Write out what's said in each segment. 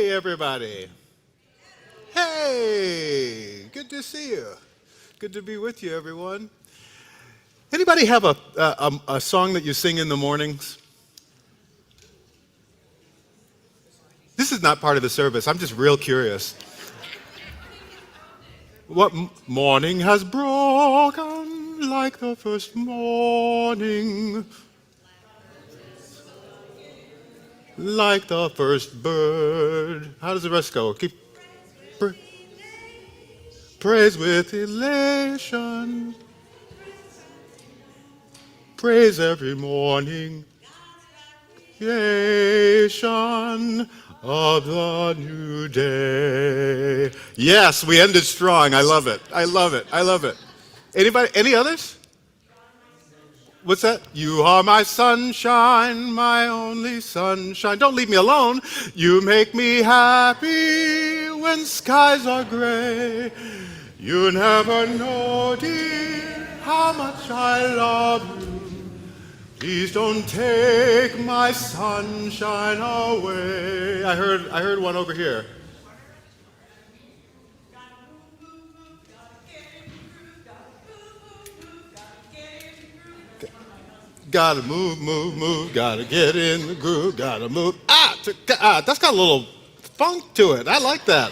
everybody. Hey, good to see you. Good to be with you, everyone. Anybody have a song that you sing in the mornings? This is not part of the service. I'm just real curious. What morning has broken like the first morning, like the first bird. How does the rest go? Keep praise with elation. Praise every morning. Creation of the new day. Yes, we ended strong. I love it. I love it. I love it. Anybody? Any others? What's that? You are my sunshine, my only sunshine. Don't leave me alone. You make me happy when skies are gray. You never know, dear, how much I love you. Please don't take my sunshine away. I heard one over here. Gotta move, move, move. Gotta get in the groove. Gotta move. That's got a little funk to it. I like that.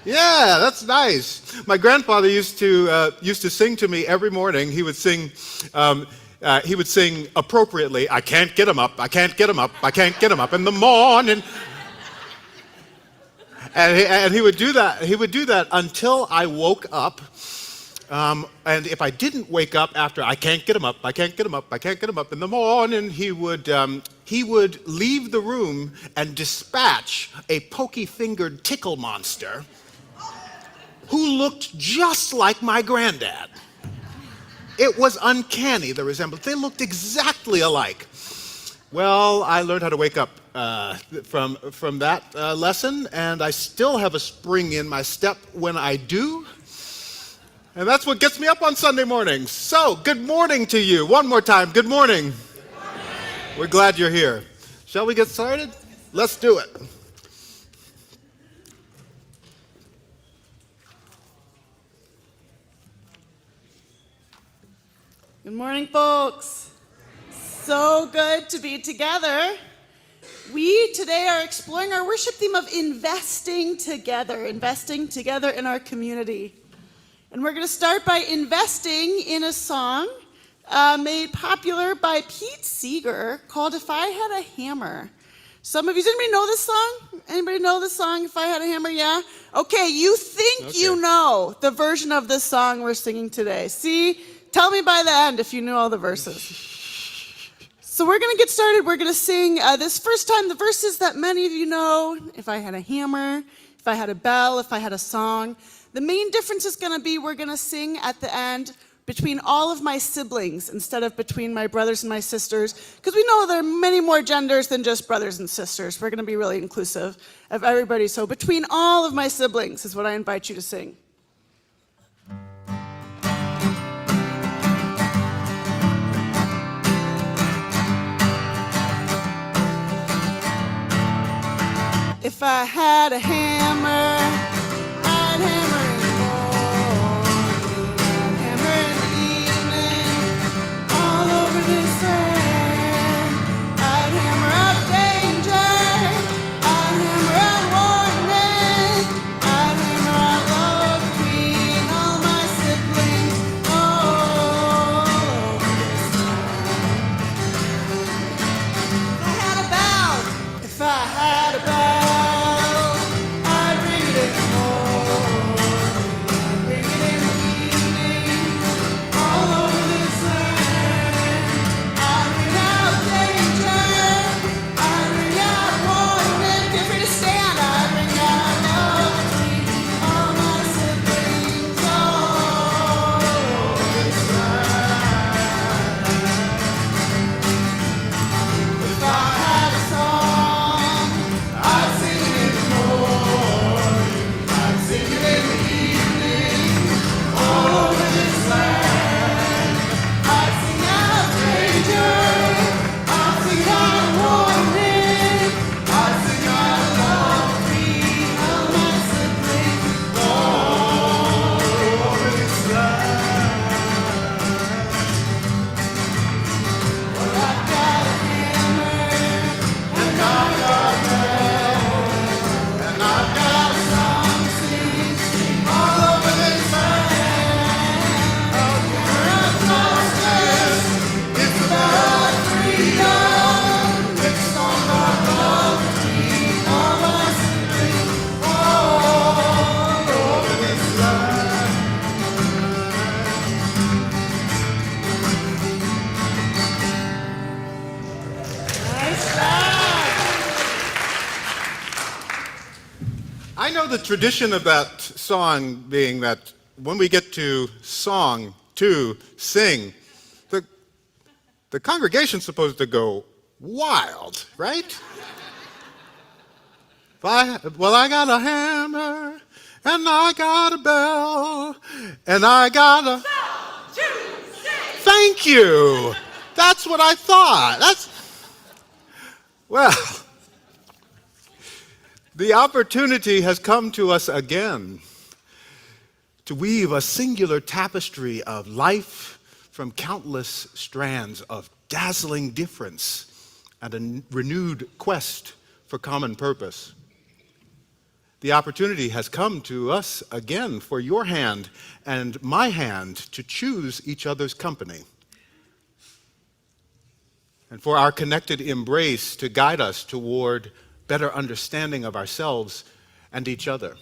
Yeah, that's nice. My grandfather used to sing to me every morning. He would sing appropriately. I can't get him up. I can't get him up. I can't get him up in the morning. And he would do that. He would do that until I woke up. And if I didn't wake up after I can't get him up, I can't get him up, I can't get him up in the morning, he would leave the room and dispatch a pokey-fingered tickle monster who looked just like my granddad. It was uncanny, the resemblance. They looked exactly alike. Well, I learned how to wake up from that lesson, and I still have a spring in my step when I do. And that's what gets me up on Sunday mornings. So, good morning to you. One more time, good morning. Good morning. We're glad you're here. Shall we get started? Let's do it. Good morning, folks. So good to be together. We today are exploring our worship theme of investing together in our community. And we're going to start by investing in a song made popular by Pete Seeger called If I Had a Hammer. Some of you, does anybody know this song? Anybody know this song, If I Had a Hammer? Yeah? Okay, you think you know the version of this song we're singing today. See? Tell me by the end if you knew all the verses. So we're going to get started. We're going to sing this first time the verses that many of you know. If I had a hammer, if I had a bell, if I had a song. The main difference is going to be we're going to sing at the end between all of my siblings instead of between my brothers and my sisters, because we know there are many more genders than just brothers and sisters. We're going to be really inclusive of everybody. So between all of my siblings is what I invite you to sing. If I had a hammer, I'd hammer in the morning, hammer in the evening, all over this land. I'd hammer out danger, I'd hammer out warning, I'd hammer out love between all my siblings all over this land. If I had a bell, if I had a bell, I'd ring it in the know the tradition of that song being that when we get to song 2, sing, the congregation's supposed to go wild, right? Well, I got a hammer, and I got a bell, and I got a... Thank you! That's what I thought. Well, the opportunity has come to us again to weave a singular tapestry of life from countless strands of dazzling difference and a renewed quest for common purpose. The opportunity has come to us again for your hand and my hand to choose each other's company, and for our connected embrace to guide us toward better understanding of ourselves and each other.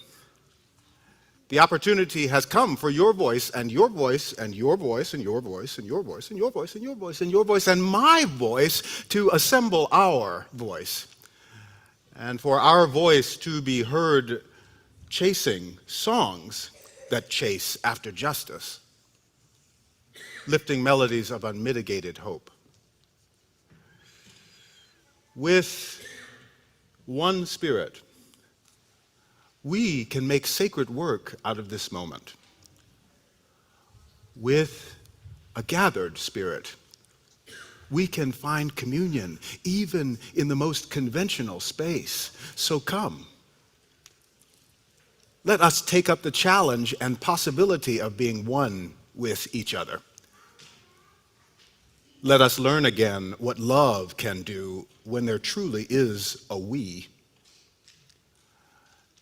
The opportunity has come for your voice and your voice and your voice and your voice and your voice and your voice and your voice and your voice and my voice to assemble our voice, and for our voice to be heard chasing songs that chase after justice, lifting melodies of unmitigated hope. With one spirit, we can make sacred work out of this moment. With a gathered spirit, we can find communion even in the most conventional space. So come. Let us take up the challenge and possibility of being one with each other. Let us learn again what love can do when there truly is a we.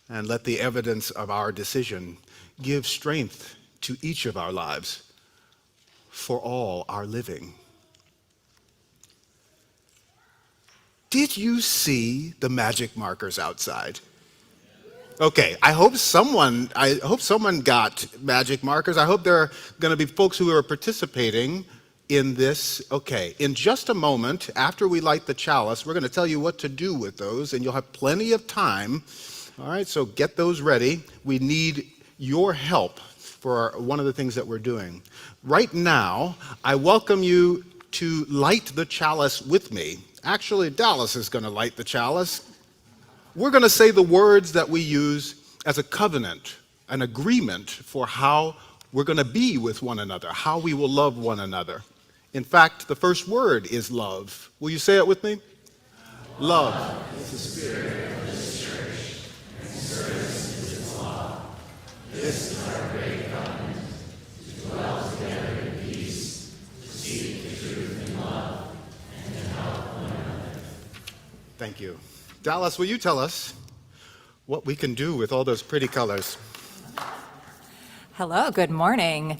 And let the evidence of our decision give strength to each of our lives for all our living. Did you see the magic markers outside? Okay, I hope someone got magic markers. I hope there are going to be folks who are participating in this. Okay, in just a moment, after we light the chalice, we're going to tell you what to do with those, and you'll have plenty of time. All right, so get those ready. We need your help for one of the things that we're doing. Right now, I welcome you to light the chalice with me. Actually, Dallas is going to light the chalice. We're going to say the words that we use as a covenant, an agreement for how we're going to be with one another, how we will love one another. In fact, the first word is love. Will you say it with me? Love is the spirit of this church, and service is its law. This is our great covenant, to dwell together in peace, to seek the truth in love, and to help one another. Thank you. Dallas, will you tell us what we can do with all those pretty colors? Hello, good morning.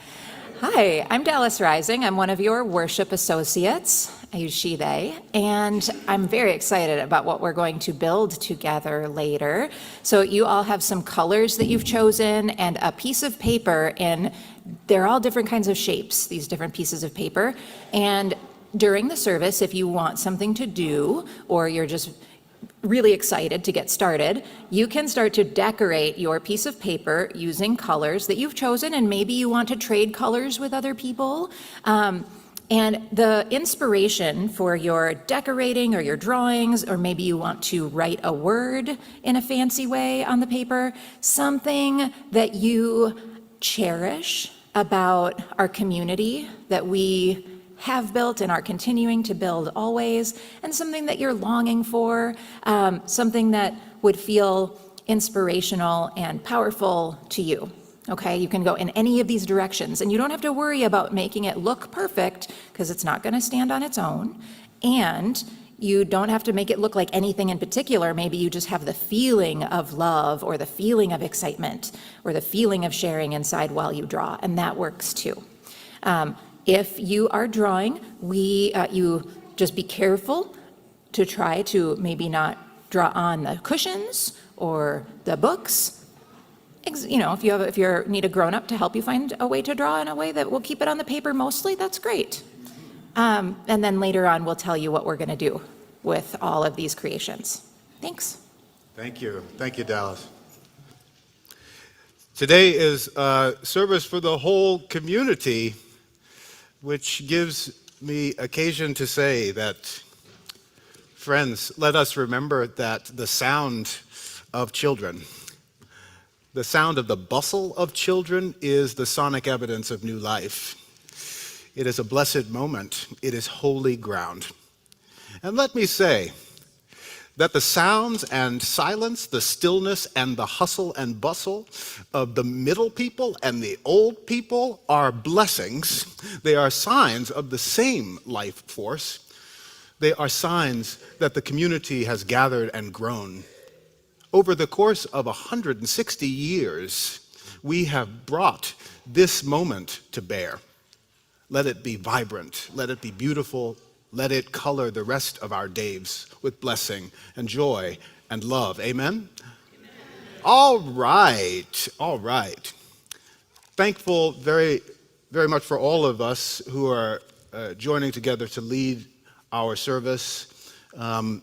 Hi, I'm Dallas Rising. I'm one of your worship associates. I use she, they, and I'm very excited about what we're going to build together later. So you all have some colors that you've chosen and a piece of paper, and they're all different kinds of shapes, these different pieces of paper. And during the service, if you want something to do, or you're just really excited to get started, you can start to decorate your piece of paper using colors that you've chosen, and maybe you want to trade colors with other people. And the inspiration for your decorating or your drawings, or maybe you want to write a word in a fancy way on the paper, something that you cherish about our community that we have built and are continuing to build always, and something that you're longing for, something that would feel inspirational and powerful to you. Okay, you can go in any of these directions, and you don't have to worry about making it look perfect, because it's not going to stand on its own, and you don't have to make it look like anything in particular. Maybe you just have the feeling of love, or the feeling of excitement, or the feeling of sharing inside while you draw, and that works too. If you are drawing, you just be careful to try to maybe not draw on the cushions or the books. You know, if you need a grown-up to help you find a way to draw in a way that will keep it on the paper mostly, that's great. And then later on, we'll tell you what we're going to do with all of these creations. Thanks. Thank you. Thank you, Dallas. Today is a service for the whole community, which gives me occasion to say that, friends, let us remember that the sound of children, the sound of the bustle of children, is the sonic evidence of new life. It is a blessed moment. It is holy ground. And let me say that the sounds and silence, the stillness and the hustle and bustle of the middle people and the old people are blessings. They are signs of the same life force. They are signs that the community has gathered and grown. Over the course of 160 years, we have brought this moment to bear. Let it be vibrant, let it be beautiful, let it color the rest of our days with blessing and joy and love. Amen? Amen. All right. Thankful very, very much for all of us who are joining together to lead our service. I'm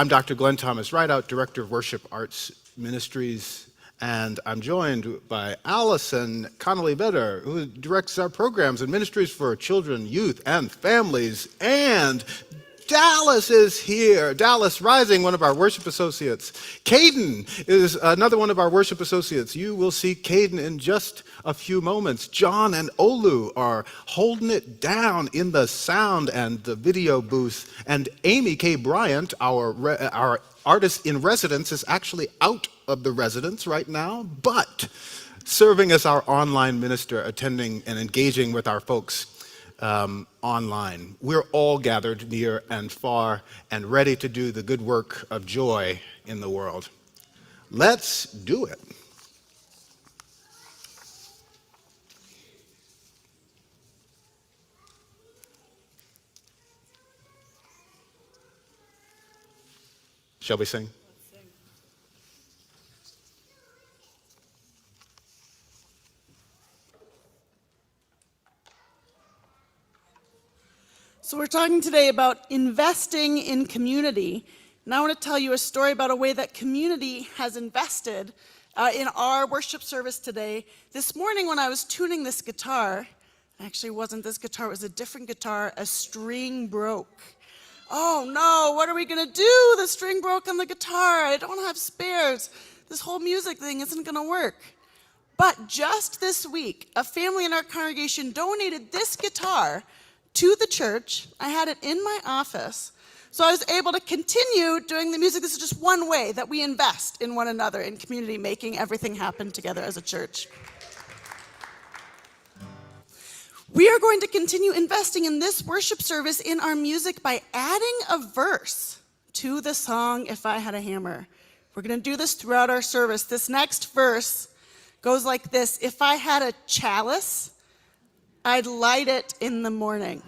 Dr. Glenn Thomas Rideout, Director of Worship Arts Ministries, and I'm joined by Allison Connolly-Vetter, who directs our programs and ministries for children, youth, and families. And Dallas is here. Dallas Rising, one of our worship associates. Caden is another one of our worship associates. You will see Caden in just a few moments. John and Olu are holding it down in the sound and the video booth. And Amy K. Bryant, our artist in residence, is actually out of the residence right now, but serving as our online minister, attending and engaging with our folks online. We're all gathered near and far and ready to do the good work of joy in the world. Let's do it. Shall we sing? So we're talking today about investing in community. And I want to tell you a story about a way that community has invested in our worship service today. This morning when I was tuning this guitar, actually it wasn't this guitar, it was a different guitar, a string broke. Oh no, what are we going to do? The string broke on the guitar. I don't have spares. This whole music thing isn't going to work. But just this week, a family in our congregation donated this guitar to the church. I had it in my office, so I was able to continue doing the music. This is just one way that we invest in one another, in community, making everything happen together as a church. We are going to continue investing in this worship service in our music by adding a verse to the song, If I Had a Hammer. We're going to do this throughout our service. This next verse goes like this: if I had a chalice, I'd light it in the morning.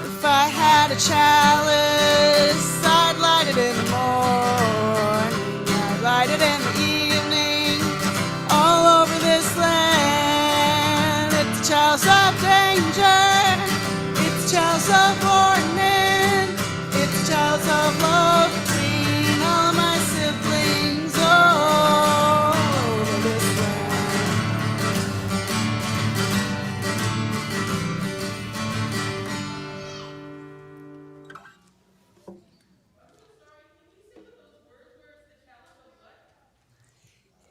If I had a chalice, I'd light it in the morning. I'd light it in the evening, all over this land. It's a chalice of danger. Chalice of warning, it's chalice of love between all of my siblings all over this land.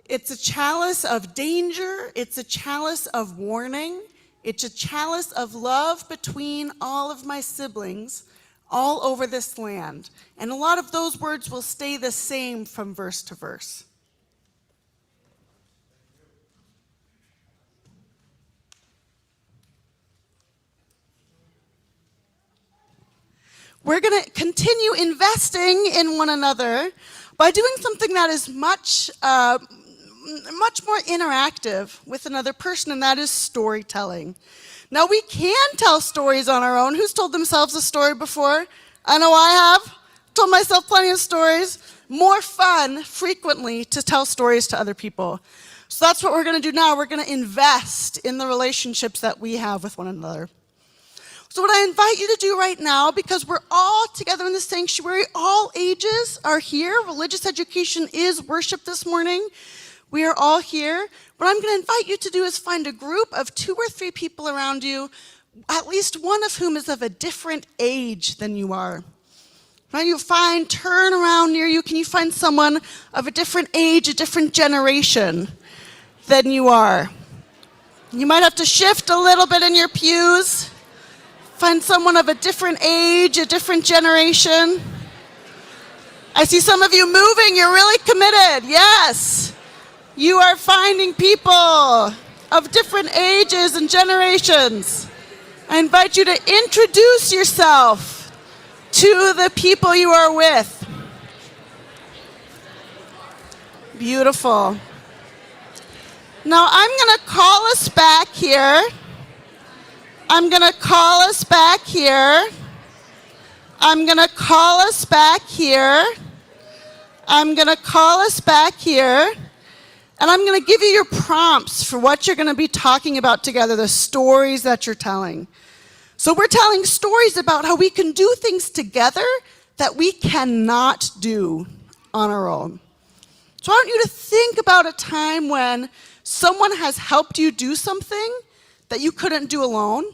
It's a chalice of danger, it's a chalice of warning. It's a chalice of love between all of my siblings all over this land. And a lot of those words will stay the same from verse to verse. We're going to continue investing in one another by doing something that is much more interactive with another person, and that is storytelling. Now, we can tell stories on our own. Who's told themselves a story before? I know I have. Told myself plenty of stories. More fun, frequently, to tell stories to other people. So that's what we're going to do now. We're going to invest in the relationships that we have with one another. So what I invite you to do right now, because we're all together in the sanctuary, all ages are here. Religious education is worship this morning. We are all here. What I'm going to invite you to do is find a group of 2 or 3 people around you, at least one of whom is of a different age than you are. Right? You turn around near you. Can you find someone of a different age, a different generation than you are? You might have to shift a little bit in your pews. Find someone of a different age, a different generation. I see some of you moving. You're really committed. Yes. You are finding people of different ages and generations. I invite you to introduce yourself to the people you are with. Beautiful. Now I'm going to call us back here. I'm going to call us back here. I'm going to call us back here. I'm going to call us back here. And I'm going to give you your prompts for what you're going to be talking about together, the stories that you're telling. So we're telling stories about how we can do things together that we cannot do on our own. So I want you to think about a time when someone has helped you do something that you couldn't do alone.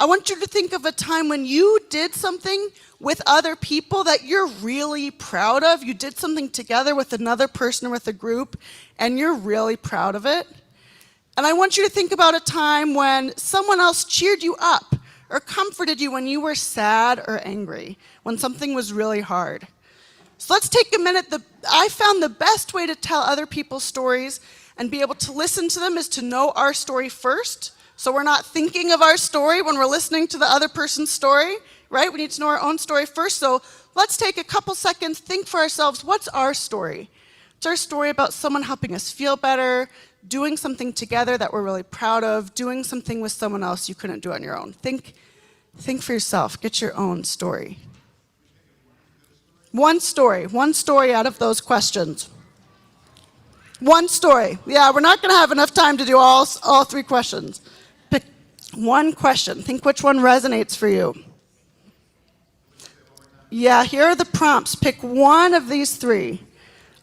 I want you to think of a time when you did something with other people that you're really proud of. You did something together with another person or with a group, and you're really proud of it. And I want you to think about a time when someone else cheered you up or comforted you when you were sad or angry, when something was really hard. So let's take a minute. I found the best way to tell other people's stories and be able to listen to them is to know our story first. So we're not thinking of our story when we're listening to the other person's story, right? We need to know our own story first. So let's take a couple seconds, think for ourselves, what's our story? It's our story about someone helping us feel better, doing something together that we're really proud of, doing something with someone else you couldn't do on your own. Think for yourself. Get your own story. One story out of those questions. One story. Yeah, we're not going to have enough time to do all 3 questions. Pick one question. Think which one resonates for you. Yeah, here are the prompts. Pick one of these 3.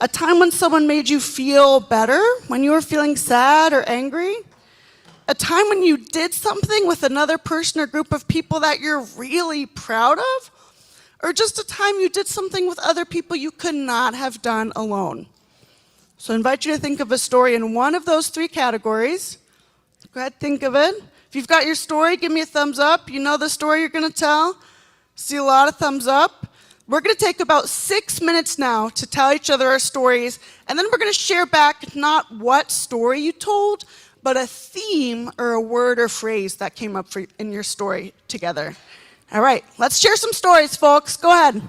A time when someone made you feel better, when you were feeling sad or angry. A time when you did something with another person or group of people that you're really proud of. Or just a time you did something with other people you could not have done alone. So I invite you to think of a story in one of those 3 categories. Go ahead, think of it. If you've got your story, give me a thumbs up. You know the story you're going to tell. See a lot of thumbs up. We're going to take about 6 minutes now to tell each other our stories, and then we're going to share back not what story you told, but a theme or a word or phrase that came up in your story together. All right, let's share some stories, folks. Go ahead.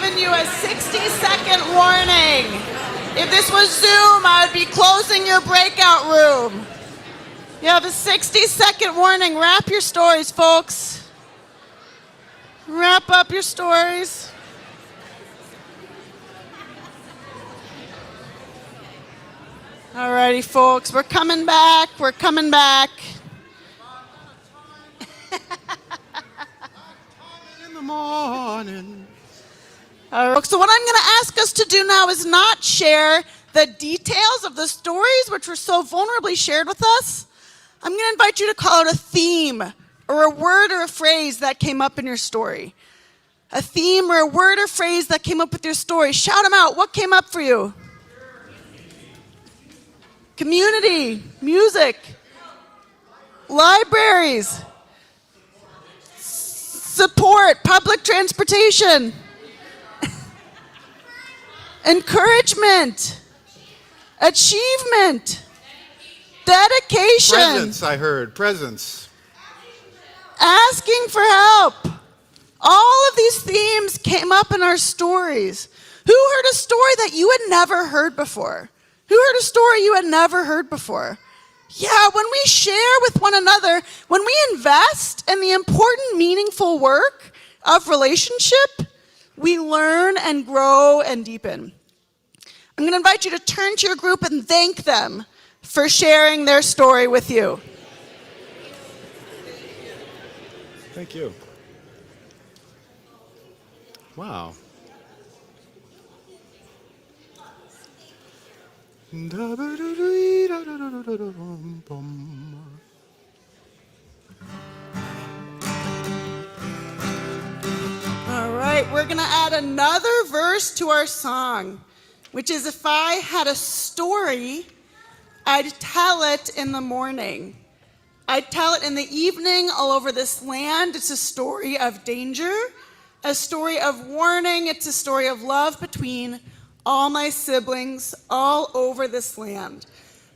giving you a 60-second warning. If this was Zoom, I would be closing your breakout room. You have a 60-second warning. Wrap your stories, folks. Wrap up your stories. Alrighty, folks, we're coming back. We're coming back. In the morning. All right, so what I'm going to ask us to do now is not share the details of the stories which were so vulnerably shared with us. I'm going to invite you to call out a theme or a word or a phrase that came up in your story. A theme or a word or phrase that came up with your story. Shout them out. What came up for you? Community, music, libraries, support, public transportation, encouragement, achievement, dedication, Presence, I heard. Presence. asking for help. All of these themes came up in our stories. Who heard a story that you had never heard before? Who heard a story you had never heard before? Yeah, when we share with one another, when we invest in the important, meaningful work of relationship, we learn and grow and deepen. I'm going to invite you to turn to your group and thank them for sharing their story with you. Thank you. Wow. All right, we're going to add another verse to our song, which is if I had a story, I'd tell it in the morning. I'd tell it in the evening all over this land. It's a story of danger, a story of warning. It's a story of love between all my siblings all over this land.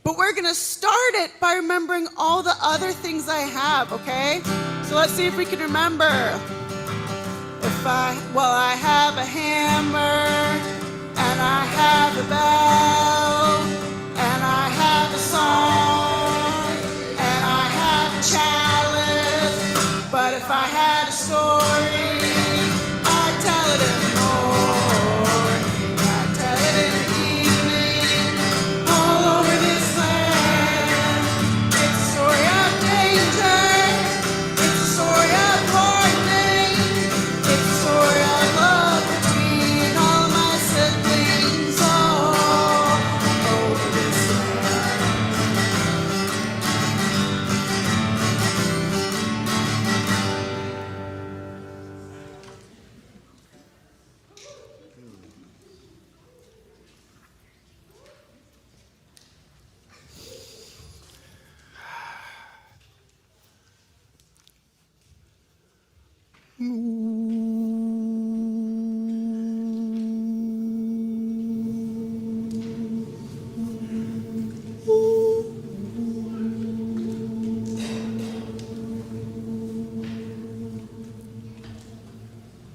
But we're going to start it by remembering all the other things I have, okay? So let's see if we can remember. I have a hammer, and I have a bell, and I have a song, and I have a chalice. But if I had a story, I'd tell it in the morning, I'd tell it in the evening, all over this land. It's a story of danger, it's a story of warning, it's a story of love between all my siblings all over this land.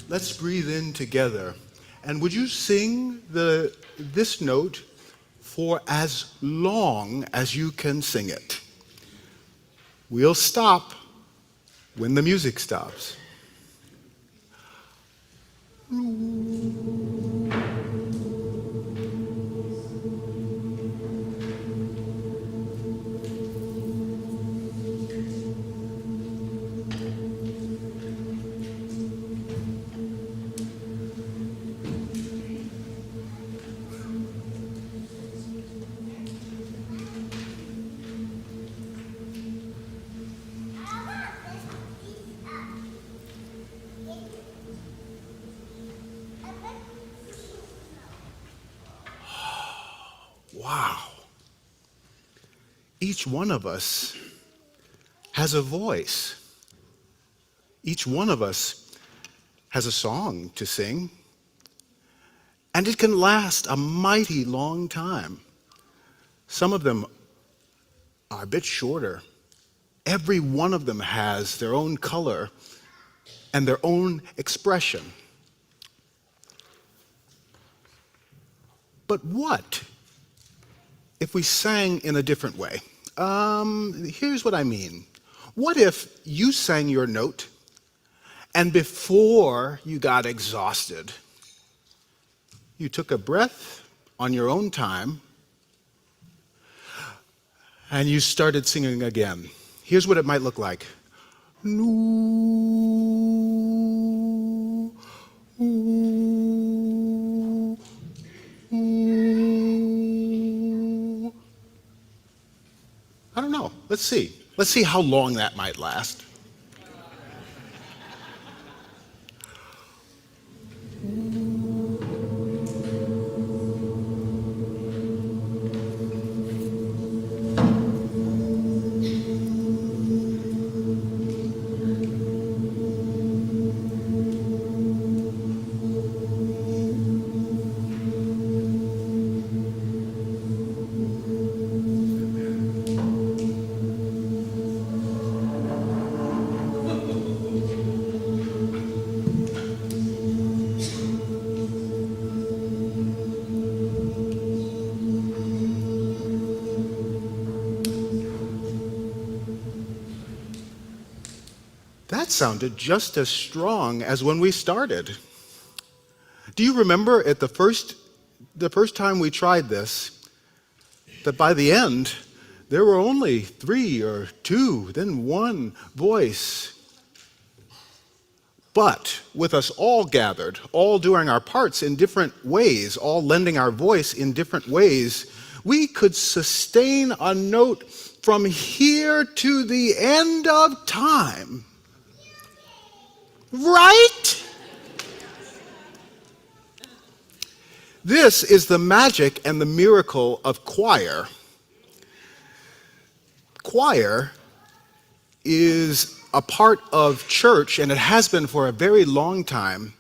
Let's breathe in together. And would you sing this note for as long as you can sing it? We'll stop when the music stops. Wow. Each one of us has a voice. Each one of us has a song to sing. And it can last a mighty long time. Some of them are a bit shorter. Every one of them has their own color and their own expression. But what if we sang in a different way? Here's what I mean. What if you sang your note, and before you got exhausted, you took a breath on your own time, and you started singing again? Here's what it might look like. No, ooh, ooh. I don't know. Let's see. Let's see how long that might last. That sounded just as strong as when we started. Do you remember at the first time we tried this, that by the end, there were only 3 or 2, then 1 voice. But with us all gathered, all doing our parts in different ways, all lending our voice in different ways, we could sustain a note from here to the end of time. Right? This is the magic and the miracle of choir. Choir is a part of church, and it has been for a very long time.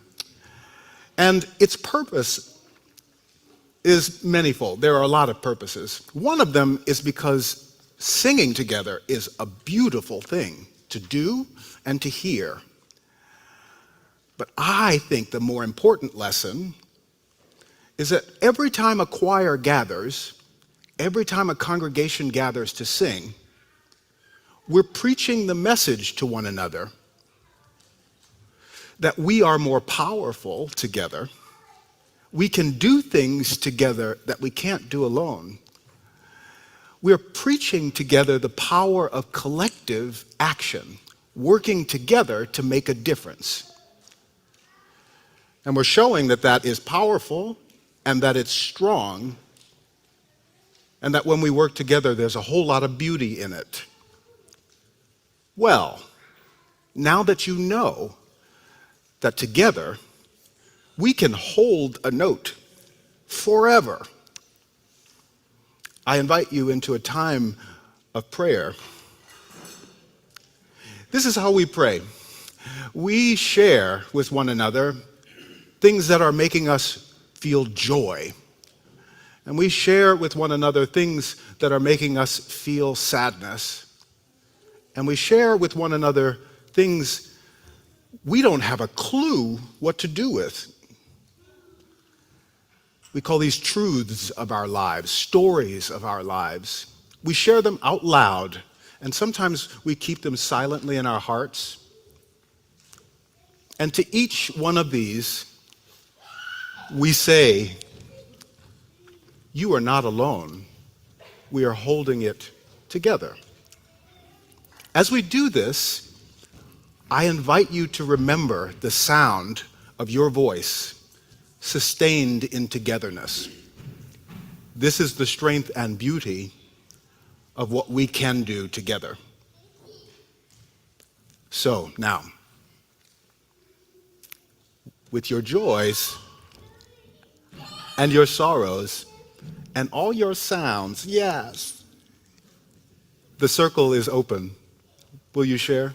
And its purpose is manifold. There are a lot of purposes. One of them is because singing together is a beautiful thing to do and to hear. But I think the more important lesson is that every time a choir gathers, every time a congregation gathers to sing, we're preaching the message to one another that we are more powerful together. We can do things together that we can't do alone. We're preaching together the power of collective action, working together to make a difference. And we're showing that that is powerful and that it's strong, and that when we work together, there's a whole lot of beauty in it. Well, now that you know that together we can hold a note forever, I invite you into a time of prayer. This is how we pray. We share with one another things that are making us feel joy. And we share with one another things that are making us feel sadness. And we share with one another things we don't have a clue what to do with. We call these truths of our lives, stories of our lives. We share them out loud, and sometimes we keep them silently in our hearts. And to each one of these, we say, you are not alone. We are holding it together. As we do this, I invite you to remember the sound of your voice sustained in togetherness. This is the strength and beauty of what we can do together. So now, with your joys and your sorrows and all your sounds, yes, the circle is open. Will you share?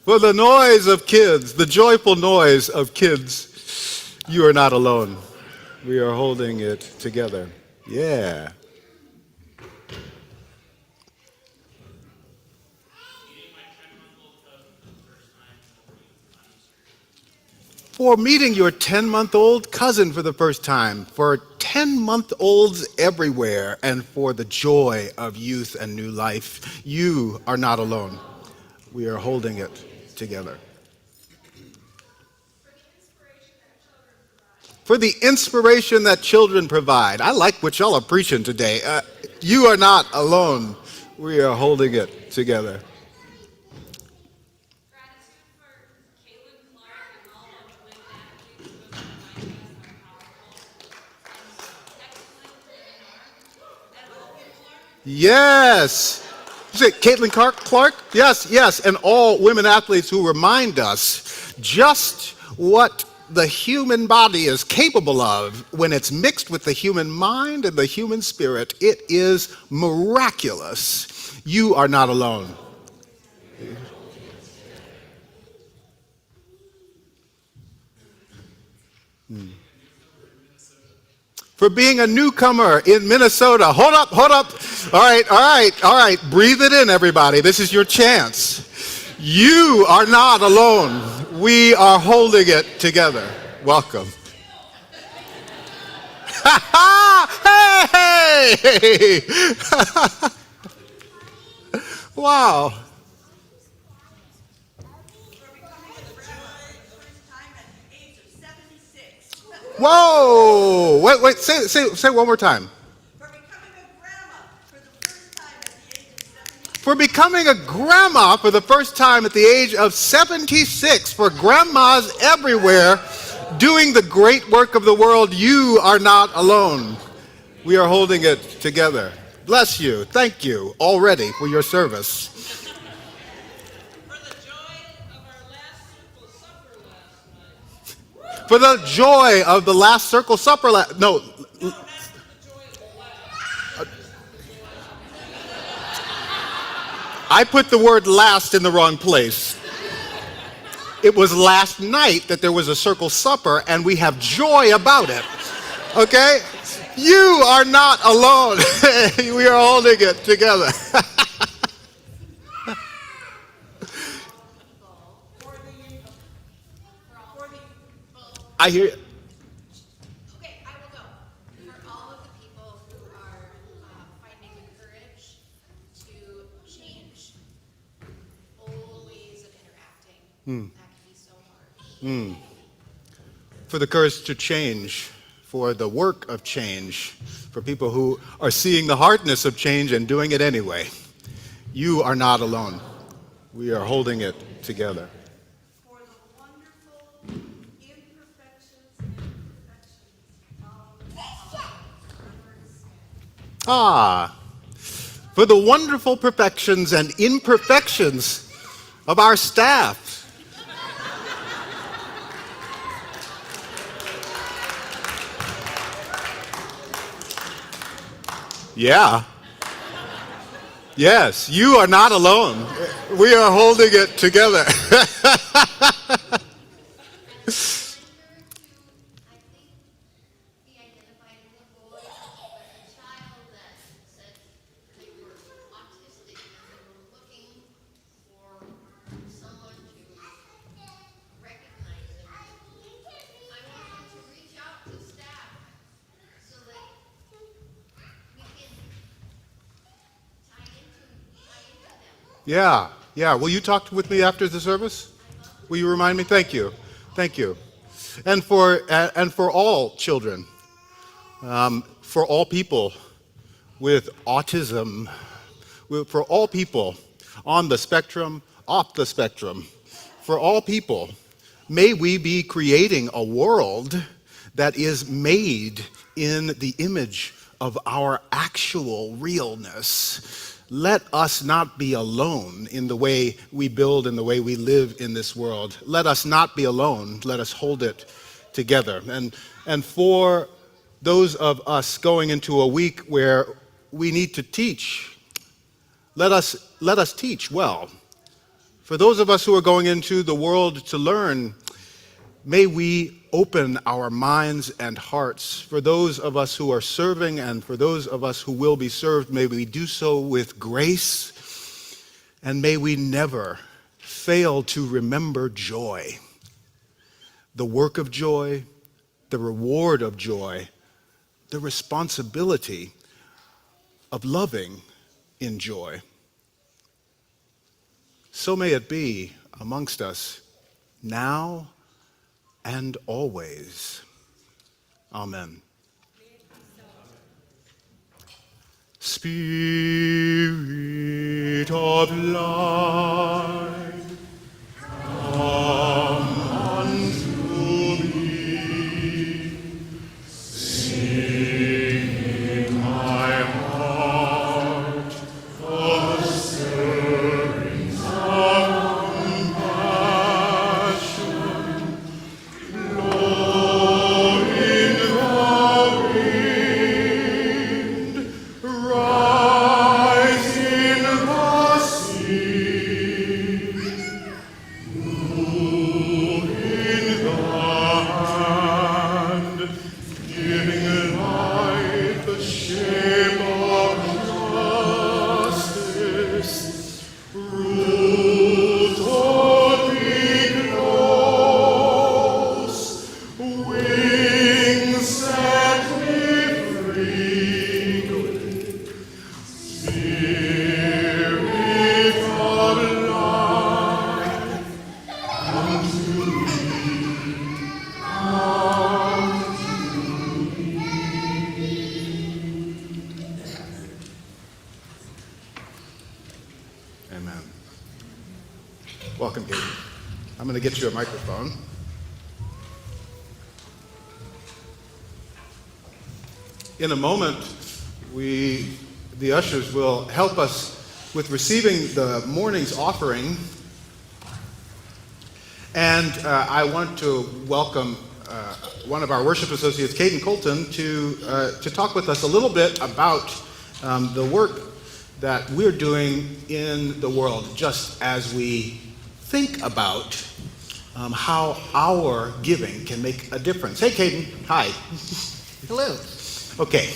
For the noise of kids, the joyful noise of kids, you are not alone. We are holding it together. Yeah. for meeting your 10-month-old cousin for the first time, for 10-month-olds everywhere, and for the joy of youth and new life. You are not alone. We are holding it together. For the inspiration that children provide. I like what y'all are preaching today. You are not alone. We are holding it together. Yes. You say Caitlin Clark? Yes. And all women athletes who remind us just what the human body is capable of when it's mixed with the human mind and the human spirit. It is miraculous. You are not alone. For being a newcomer in Minnesota. Hold up. All right. Breathe it in, everybody. This is your chance. You are not alone. We are holding it together. Welcome. Hey! Wow. Whoa! Wait, say one more time. For becoming a grandma for the first time at the age of 76. For grandmas everywhere doing the great work of the world, you are not alone. We are holding it together. Bless you. Thank you already for your service. For the joy of the last circle supper no. I put the word last in the wrong place. It was last night that there was a circle supper, and we have joy about it. Okay? You are not alone. We are holding it together. I hear you. Okay, I will go. For all of the people who are finding the courage to change old ways of interacting, that can be so hard. For the courage to change, for the work of change, for people who are seeing the hardness of change and doing it anyway. You are not alone. We are holding it together. For the wonderful imperfections and imperfections of For the wonderful perfections and imperfections of our staff. Yeah. Yes, you are not alone. We are holding it together. Yeah. Will you talk with me after the service? Will you remind me? Thank you. And for all children, for all people with autism, for all people on the spectrum, off the spectrum, for all people, may we be creating a world that is made in the image of our actual realness. Let us not be alone in the way we build and the way we live in this world. Let us not be alone. Let us hold it together. And for those of us going into a week where we need to teach, let us teach well. For those of us who are going into the world to learn, may we open our minds and hearts. For those of us who are serving and for those of us who will be served, may we do so with grace, and may we never fail to remember joy. the work of joy, the reward of joy, the responsibility of loving in joy. So may it be amongst us now and always. Amen. Spirit of light, come unto me. Sing in my heart the stirrings of compassion. Blow in the wind, rise in the sea, move in the hand, giving life the shape of justice. Root or big nose, wings set me free. Spirit of life, come to me. Amen. Welcome, Katie. I'm going to get you a microphone. In a moment, the ushers will help us with receiving the morning's offering. And I want to welcome one of our worship associates, Caden Colton, to talk with us a little bit about the work that we're doing in the world, just as we think about how our giving can make a difference. Hey, Caden. Hi. Hello. Okay.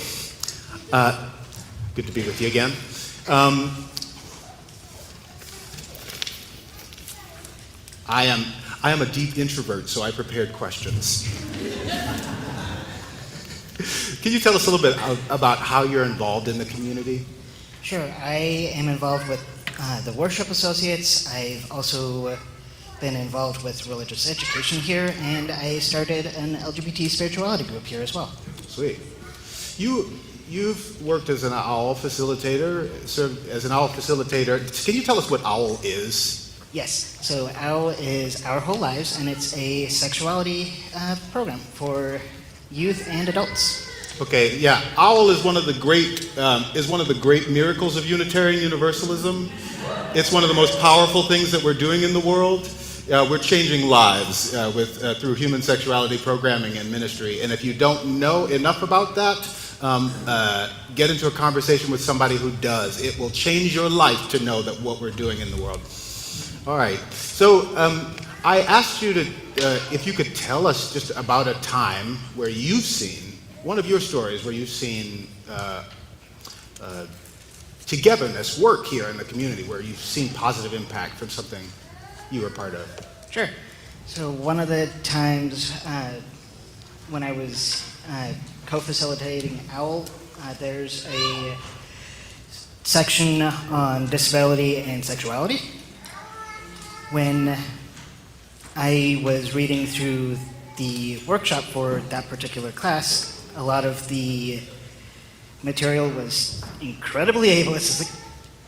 Good to be with you again. I am a deep introvert, so I prepared questions. Can you tell us a little bit about how you're involved in the community? Sure. I am involved with the Worship Associates. I've also been involved with religious education here, and I started an LGBT spirituality group here as well. Sweet. You've worked as an OWL facilitator, served as an OWL facilitator. Can you tell us what OWL is? Yes. So OWL is Our Whole Lives, and it's a sexuality program for youth and adults. Okay, yeah. OWL is one of the great miracles of Unitarian Universalism. It's one of the most powerful things that we're doing in the world. We're changing lives through human sexuality programming and ministry. And if you don't know enough about that, get into a conversation with somebody who does. It will change your life to know that what we're doing in the world. All right. So I asked you to, if you could tell us just about a time where you've seen, one of your stories where you've seen togetherness work here in the community, where you've seen positive impact from something you were part of. Sure. So one of the times when I was co-facilitating OWL, there's a section on disability and sexuality. When I was reading through the workshop for that particular class, a lot of the material was incredibly ableist.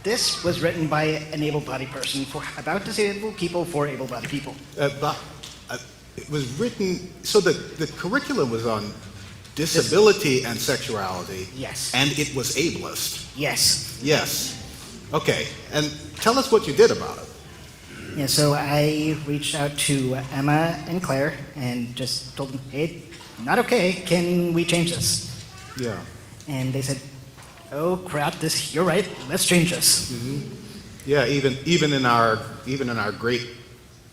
This was written by an able-bodied person about disabled people for able-bodied people. But it was written, so the curriculum was on disability and sexuality. Yes. And it was ableist. Yes. Yes. Okay. And tell us what you did about it. Yeah, so I reached out to Emma and Claire and just told them, hey, not okay, can we change this? Yeah. And they said, oh crap, you're right, let's change this. Mm-hmm. Yeah, even in our great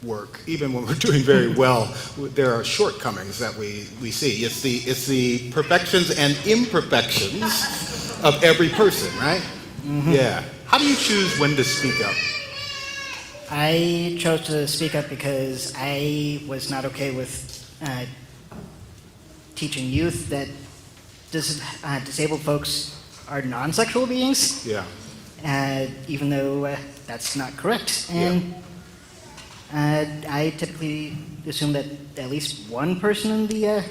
work, even when we're doing very well, there are shortcomings that we see. It's the perfections and imperfections of every person, right? Mm-hmm. Yeah. How do you choose when to speak up? I chose to speak up because I was not okay with uh, teaching youth that disabled folks are non-sexual beings, Yeah. even though that's not correct. And I typically assume that at least one person in the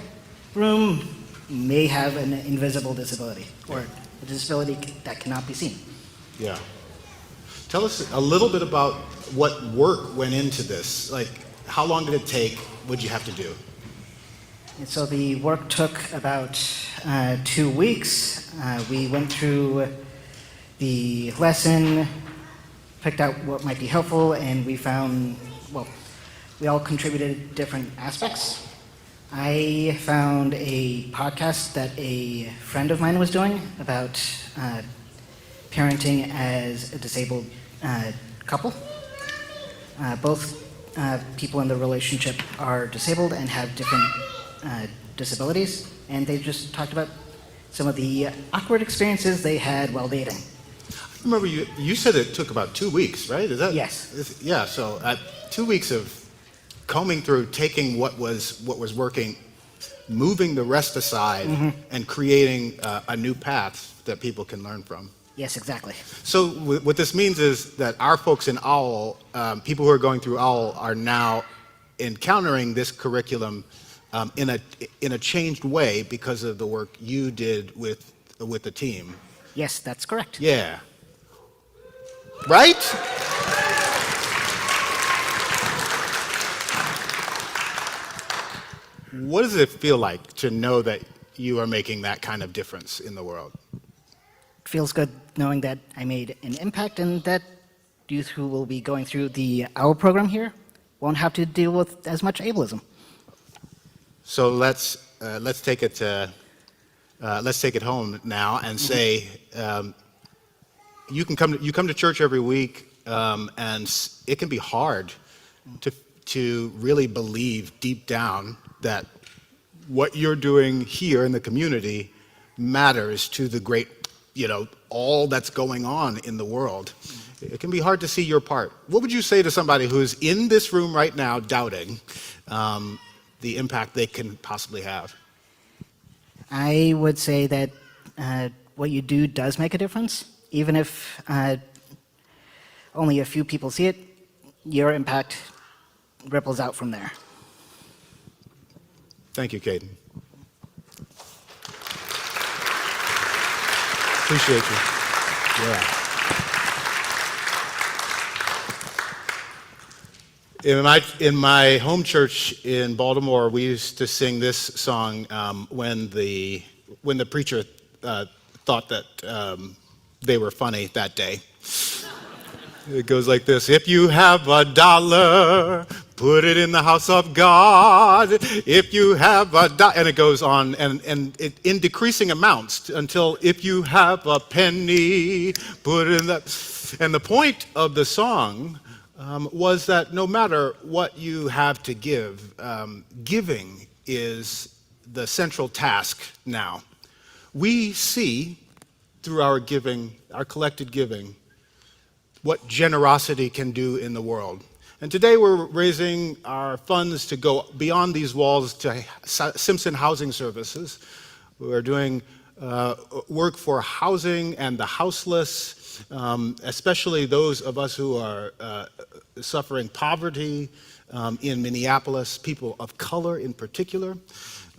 room may have an invisible disability, or a disability that cannot be seen. Yeah. Tell us a little bit about what work went into this. Like, how long did it take? What did you have to do? And so the work took about 2 weeks. We went through the lesson, picked out what might be helpful, and we found, well, we all contributed different aspects. I found a podcast that a friend of mine was doing about parenting as a disabled couple. Both people in the relationship are disabled and have different disabilities, and they just talked about some of the awkward experiences they had while dating. I remember you said it took about 2 weeks, right? Is that? Yes. Yeah. So 2 weeks of combing through, taking what was working, moving the rest aside, and creating a new path that people can learn from. Yes, exactly. So what this means is that our folks in OWL, people who are going through OWL, are now encountering this curriculum in a changed way because of the work you did with the team. Yes, that's correct. Yeah. Right? What does it feel like to know that you are making that kind of difference in the world? It feels good knowing that I made an impact and that youth who will be going through the OWL program here won't have to deal with as much ableism. So let's take it home now and say you come to church every week, and it can be hard to really believe deep down that what you're doing here in the community matters to the great, all that's going on in the world. It can be hard to see your part. What would you say to somebody who's in this room right now doubting the impact they can possibly have? I would say that what you do does make a difference. Even if only a few people see it, your impact ripples out from there. Thank you, Caden. Appreciate you. Yeah. In my home church in Baltimore, we used to sing this song when the preacher thought that they were funny that day. It goes like this: if you have $1, put it in the house of God. If you have and it goes on, and it, in decreasing amounts until if you have a penny, put it in that. And the point of the song was that no matter what you have to give, giving is the central task now. We see through our giving, our collected giving, what generosity can do in the world. And today we're raising our funds to go beyond these walls to Simpson Housing Services. We're doing work for housing and the houseless, especially those of us who are suffering poverty in Minneapolis, people of color in particular.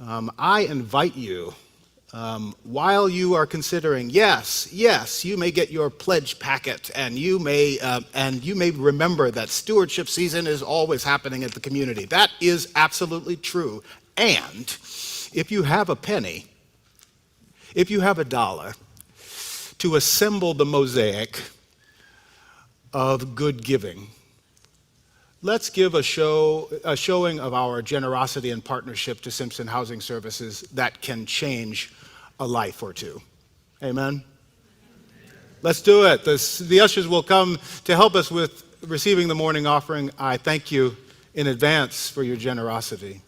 I invite you, while you are considering, yes, you may get your pledge packet, and you may remember that stewardship season is always happening at the community. That is absolutely true. And if you have a penny, if you have $1 to assemble the mosaic of good giving, let's give a showing of our generosity and partnership to Simpson Housing Services that can change a life or two. Amen? Let's do it. The ushers will come to help us with receiving the morning offering. I thank you in advance for your generosity.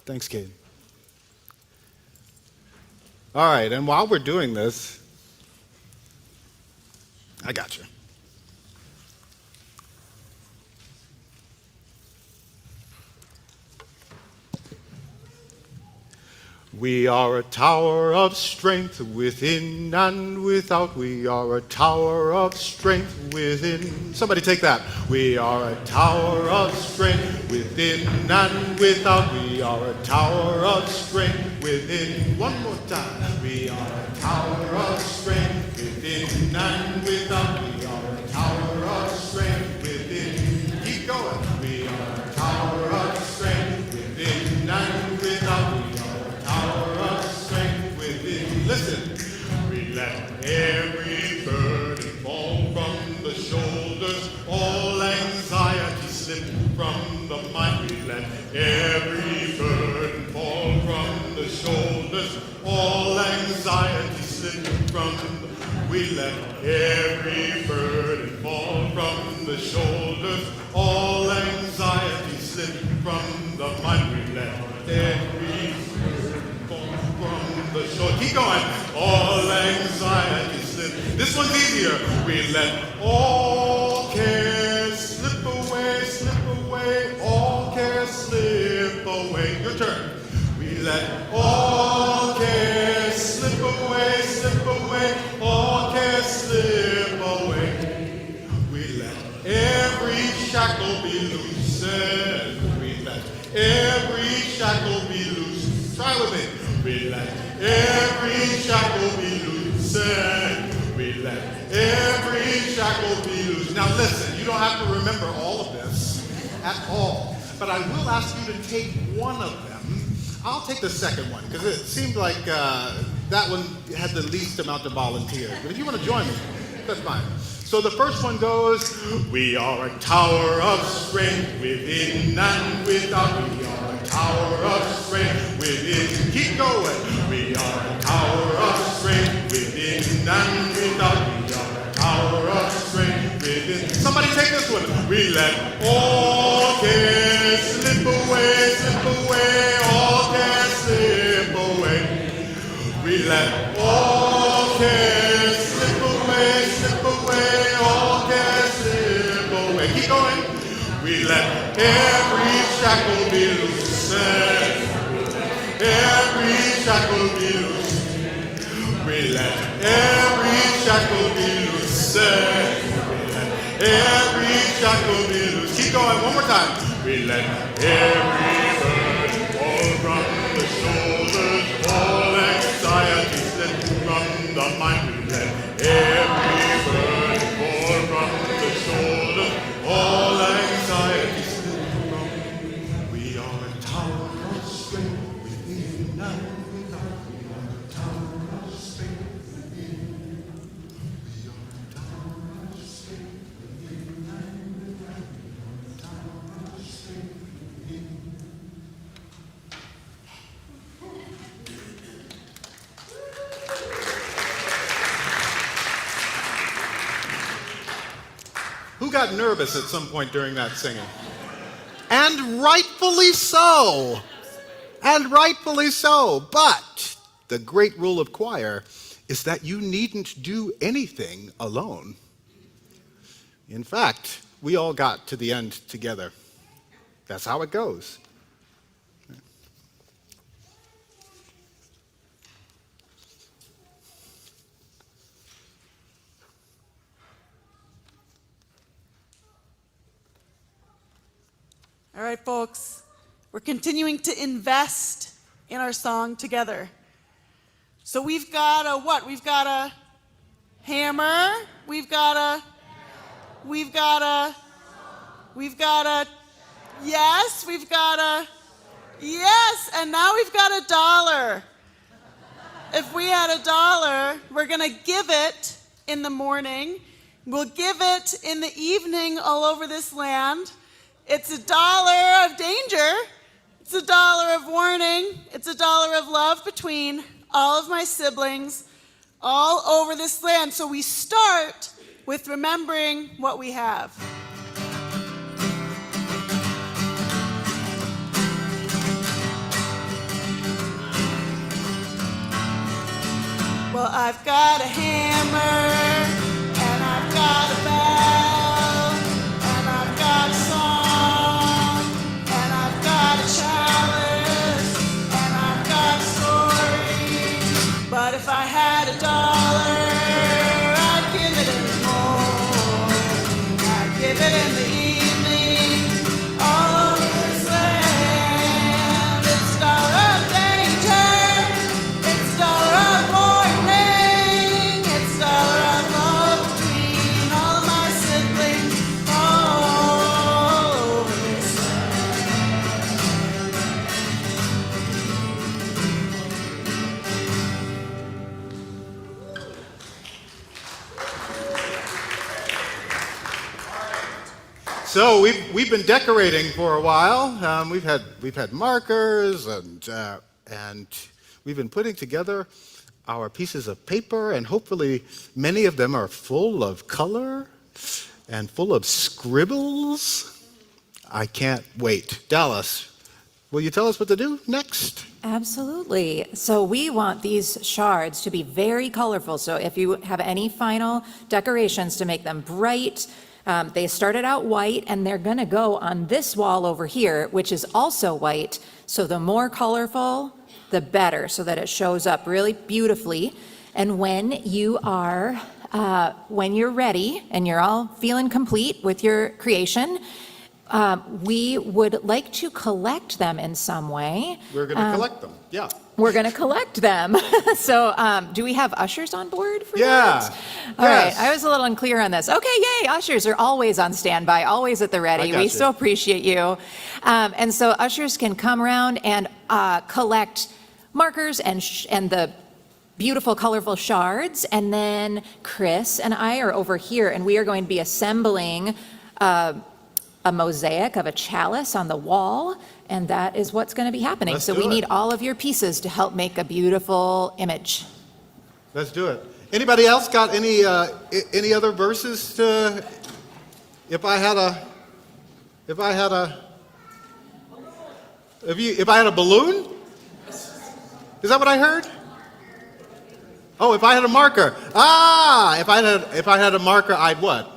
Thanks, Kate. All right, and while we're doing this, I got you. We are a tower of strength within and without. We are a tower of strength within. Somebody take that. We are a tower of strength within and without. We are a tower of strength within. One more time. We are a tower of strength within and without. We are a tower of strength within. Keep going. We are a tower of strength within and without. Listen, we let every burden fall from the shoulders, all anxiety slip from the mind. We let every burden fall from the shoulders, all anxiety slip from the We let every burden fall from the shoulders, all anxiety slip from the mind. We let every from the shore. Keep going. All anxiety slip. This one's easier. We let all cares slip away, all cares slip away. Your turn. We let all cares slip away, all cares slip away. We let every shackle be loosened. We let every shackle be loose. Try with me. We let every shackle be loosened. We let every shackle be loose. Now listen, you don't have to remember all of this at all, but I will ask you to take one of them. I'll take the second one, because it seemed like that one had the least amount of volunteers. But if you want to join me, that's fine. So the first one goes, we are a tower of strength within and without. We are a tower of strength within. Keep going. We are a tower of strength within and without. We are a tower of strength within. Somebody take this one. We let all cares slip away, all cares slip away. We let all cares slip away, all cares slip away. Keep going. We let every shackle be loosened. Every shackle be loosened. We let every shackle be loosened. We let every shackle be loose. Keep going. One more time. We let every burden fall from the shoulders, all anxiety slip from the mind. We let every burden fall from the shoulders, all anxiety slip from. We are a tower of strength within and without. We are a tower of strength within. We are a tower of strength within and without. We are a tower of strength within. Who got nervous at some point during that singing? And rightfully so. And rightfully so. But the great rule of choir is that you needn't do anything alone. In fact, we all got to the end together. That's how it goes. All right, folks, we're continuing to invest in our song together. So we've got a what? We've got a hammer. We've got a, yes, yes, and now we've got $1. If we had $1, we're going to give it in the morning. We'll give it in the evening all over this land. It's $1 of danger. It's $1 of warning. It's $1 of love between all of my siblings all over this land. So we start with remembering what we have. Well, I've got a hammer, and I've got a bell, and I've got a song, and I've got a chalice, and I've got a sword. it in the evening. All over this land. It's Star of Danger. It's Star of Warning. It's Star of Love between all of my siblings. All over this land. So we've been decorating for a while. We've had markers and we've been putting together our pieces of paper, and hopefully many of them are full of color and full of scribbles. I can't wait. Dallas, will you tell us what to do next? Absolutely. So we want these shards to be very colorful. So if you have any final decorations, to make them bright. They started out white, and they're going to go on this wall over here, which is also white. So the more colorful, the better, so that it shows up really beautifully. And when you're ready and you're all feeling complete with your creation, we would like to collect them in some way. We're going to collect them. Yeah. We're going to collect them. So do we have ushers on board for Yeah. that? All Yes. right. I was a little unclear on this. Okay, yay. Ushers are always on standby, always at the I ready. got We you. so appreciate you. And so ushers can come around and collect markers and the beautiful, colorful shards. And then Chris and I are over here, and we are going to be assembling a mosaic of a chalice on the wall, and that is what's going to be happening. Let's So do we it. need all of your pieces to help make a beautiful image. Let's do it. Anybody else got any other verses to? If I had a balloon? Is that what I heard? Oh, if I had a marker. If I had a marker, I'd what?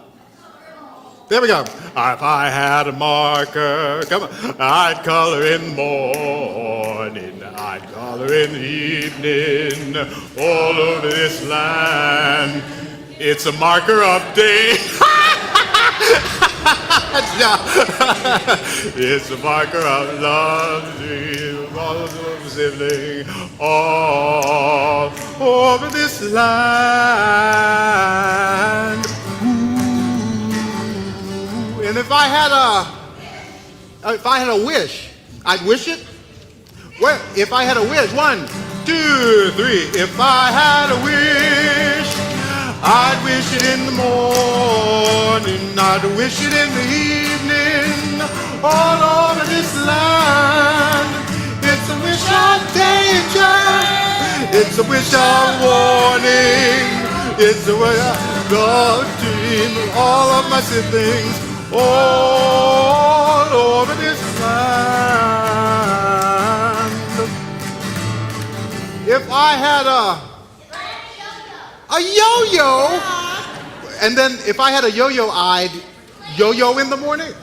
There we go. If I had a marker, come on, I'd color in the morning, I'd color in the evening, all over this land. It's a marker of day. It's a marker of love, dream, all of sibling, all over this land. And if I had a wish, I'd wish it. Well, if I had a wish, 1, 2, 3. If I had a wish, I'd wish it in the morning, I'd wish it in the evening, all over this land. It's a wish of danger, it's a wish of warning, it's a wish of dream, all of my siblings, all over this land. If I had a yo-yo, and then if I had a yo-yo, I'd yo-yo in the morning.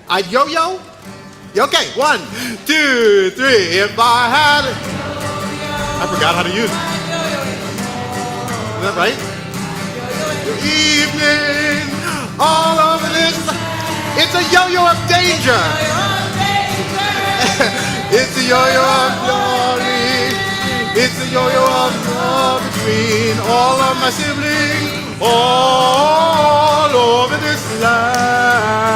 I'd yo-yo. Okay, 1, 2, 3. If I had, I forgot how to use it. Is that right? Evening, all over this. It's a yo-yo of danger. It's a yo-yo of glory. It's a yo-yo of love between all of my siblings, all over this land.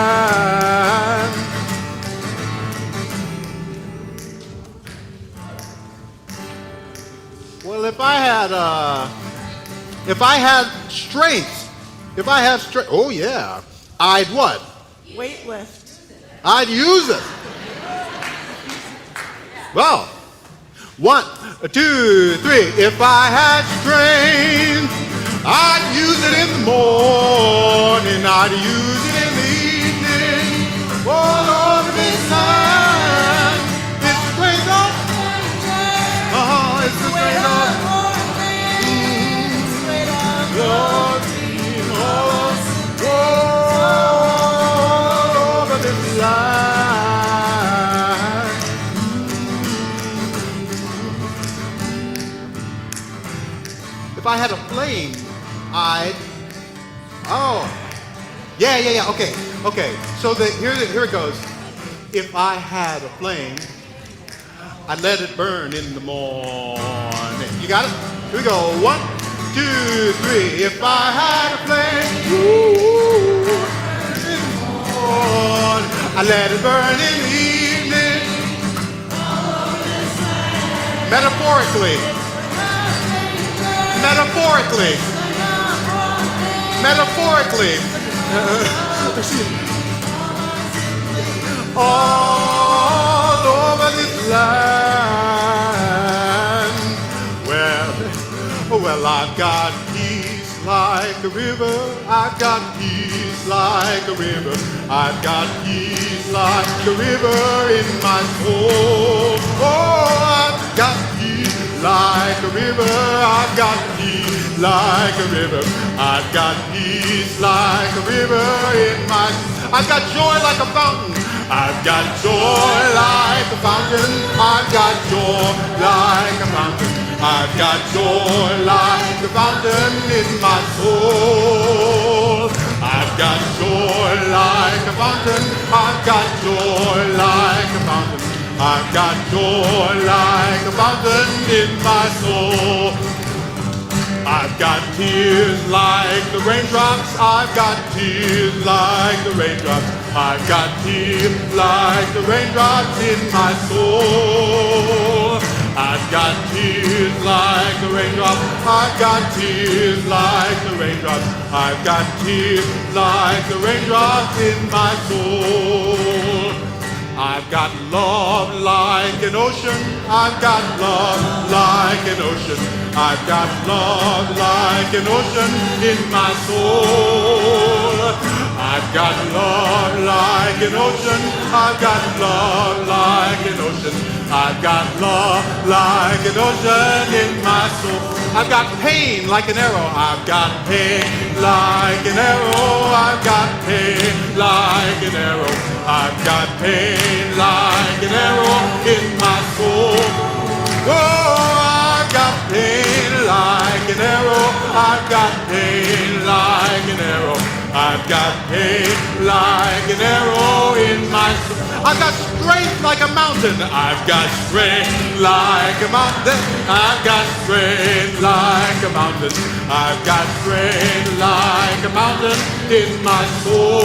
Well, if I had strength, oh yeah, I'd what? Weightlift. I'd use it. Well, 1, 2, 3. If I had strength, I'd use it in the morning, I'd use it in the evening, all over this land. It's the strength of, it's the strength of, Lord, all over this land. If I had a flame, Yeah. Okay. So here it goes. If I had a flame, I'd let it burn in the morning. You got it? Here we go. 1, 2, 3. If I had a flame, ooh, in the morning, I'd let it burn in the evening. Metaphorically. All over this land. Well, I've got peace like a river. I've got peace like a river. I've got peace like a river in my soul. Oh, I've got peace like a river. I've got peace like a river. I've got peace like a river in my soul. I've got joy like a fountain. I've got joy like a fountain. I've got joy like a fountain. I've got joy like a fountain in my soul. I've got joy like a fountain. I've got joy like a fountain. I've got joy like a fountain in my soul. I've got tears like the raindrops. I've got tears like the raindrops. I've got tears like the raindrops in my soul. I've got tears like the raindrops. I've got tears like the raindrops. I've got tears like the raindrops in my soul. I've got love like an ocean. I've got love like an ocean. I've got love like an ocean in my soul. I've got love like an ocean. I've got love like an ocean. I've got love like an ocean in my soul. I've got pain like an arrow. I've got pain like an arrow. I've got pain like an arrow. I've got pain like an arrow in my soul. Oh, I've got pain like an arrow. I've got pain like an arrow. I've got pain like an arrow in my soul. I've got strength like a mountain. I've got strength like a mountain. I've got strength like a mountain. I've got strength like a mountain in my soul.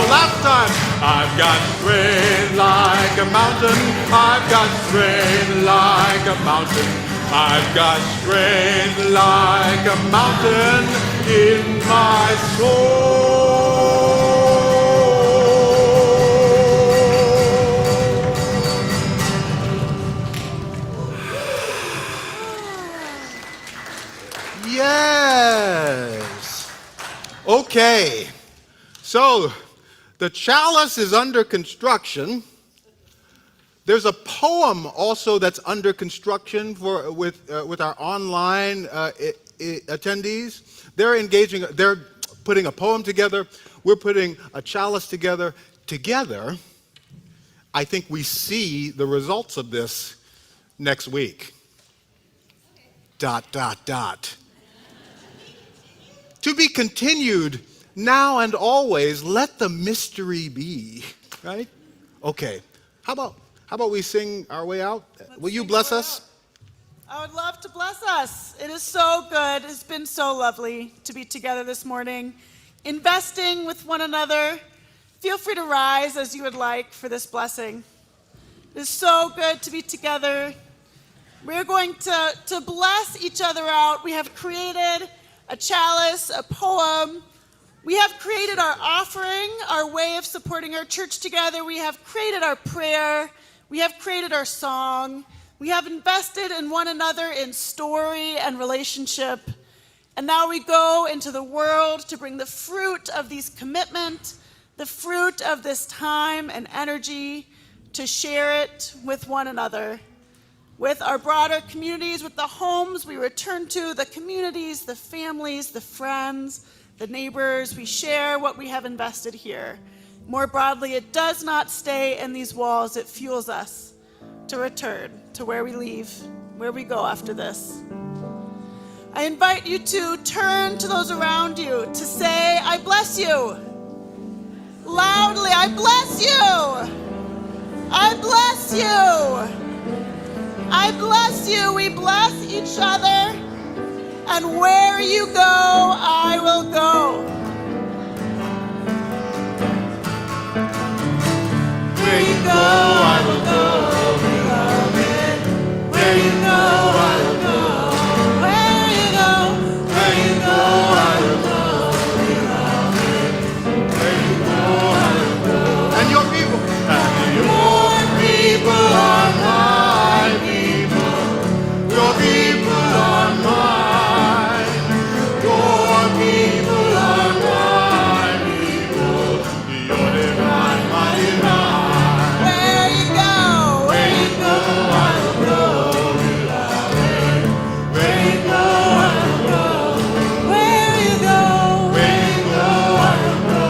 Last time. I've got strength like a mountain. I've got strength like a mountain. I've got strength like a mountain in my soul. Yes. Okay. So the chalice is under construction. There's a poem also that's under construction with our online attendees. They're putting a poem together. We're putting a chalice together. Together, I think we see the results of this next week. ... To be continued now and always, let the mystery be. Right? Okay. How about we sing our way out? Will you bless us? I would love to bless us. It is so good. It's been so lovely to be together this morning, investing with one another. Feel free to rise as you would like for this blessing. It is so good to be together. We're going to bless each other out. We have created a chalice, a poem. We have created our offering, our way of supporting our church together. We have created our prayer. We have created our song. We have invested in one another in story and relationship. And now we go into the world to bring the fruit of these commitment, the fruit of this time and energy, to share it with one another, with our broader communities, with the homes we return to, the communities, the families, the friends, the neighbors. We share what we have invested here. More broadly, it does not stay in these walls. It fuels us to return to where we leave, where we go after this. I invite you to turn to those around you to say, I bless you. Loudly, I bless you. I bless you. I bless you. We bless each other. And where you go, I will go. Where you go, I will go. Where you go, I will go. Where you go, where you go, I will go. Where you go, I will go. And your people. And Your people are my people. your people are mine. Your people are my people. You're divine, my divine. Where you go, where you go, I will go. Where you go, I will go. Where you go, Where you go, I will go.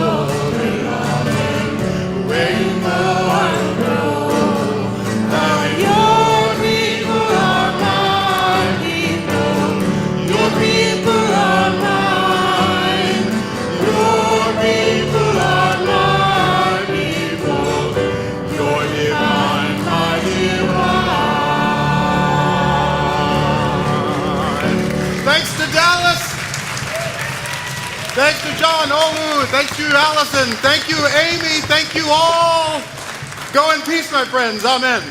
Where you go, I will go. your people are my people. Your people are mine. Your people are my people. You're divine, my divine. Thanks to Dallas. Thanks to John, Olu. Thank you, Allison. Thank you, Amy. Thank you all. Go in peace, my friends. Amen.